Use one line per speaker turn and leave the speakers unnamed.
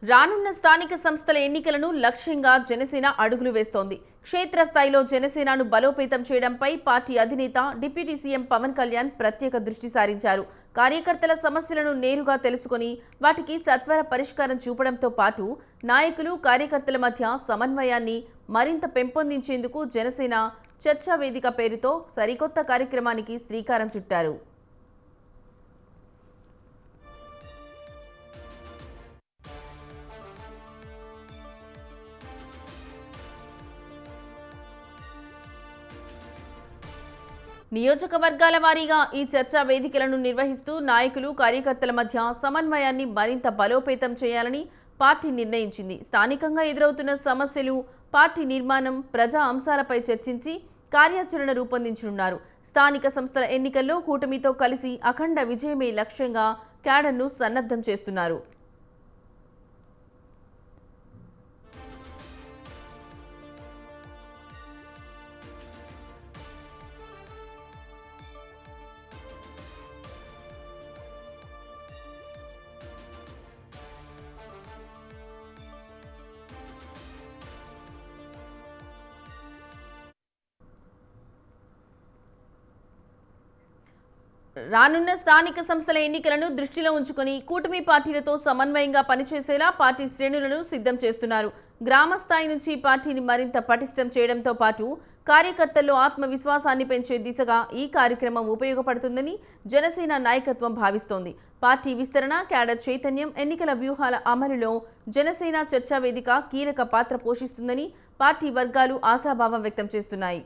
రానున్న స్థానిక సంస్థల ఎన్నికలను లక్ష్యంగా జనసేన అడుగులు వేస్తోంది. క్షేత్రస్థాయిలో జనసేనను బలోపేతం చేయడంపై పార్టీ అధినేత డిప్యూటీ సీఎం పవన్ కళ్యాణ్ ప్రత్యేక దృష్టి సారించారు. కార్యకర్తల సమస్యలను నేరుగా తెలుసుకుని వాటికి సత్వర పరిష్కారం చూపడంతో పాటు నాయకులు కార్యకర్తల మధ్య సమన్వయాన్ని మరింత పెంపొందించేందుకు జనసేన చర్చా వేదిక పేరుతో సరికొత్త కార్యక్రమానికి శ్రీకారం చుట్టారు. నియోజకవర్గాల వారీగా ఈ చర్చా వేదికలను నిర్వహిస్తూ నాయకులు కార్యకర్తల మధ్య సమన్వయాన్ని మరింత బలోపేతం చేయాలని పార్టీ నిర్ణయించింది. స్థానికంగా ఎదురవుతున్న సమస్యలు, పార్టీ నిర్మాణం, ప్రజా అంశాలపై చర్చించి కార్యాచరణ రూపొందించనున్నారు. స్థానిక సంస్థల ఎన్నికల్లో కూటమితో కలిసి అఖండ విజయమే లక్ష్యంగా క్యాడర్ను సన్నద్ధం చేస్తున్నారు. రానున్న స్థానిక సంస్థల ఎన్నికలను దృష్టిలో ఉంచుకుని కూటమి పార్టీలతో సమన్వయంగా పనిచేసేలా పార్టీ శ్రేణులను సిద్ధం చేస్తున్నారు. గ్రామ స్థాయి నుంచి పార్టీని మరింత పటిష్టం చేయడంతో పాటు కార్యకర్తల్లో ఆత్మవిశ్వాసాన్ని పెంచే దిశగా ఈ కార్యక్రమం ఉపయోగపడుతుందని జనసేన నాయకత్వం భావిస్తోంది. పార్టీ విస్తరణ, క్యాడర్ చైతన్యం, ఎన్నికల వ్యూహాల అమలులో జనసేన చర్చా వేదిక కీలక పాత్ర పోషిస్తుందని పార్టీ వర్గాలు ఆశాభావం వ్యక్తం చేస్తున్నాయి.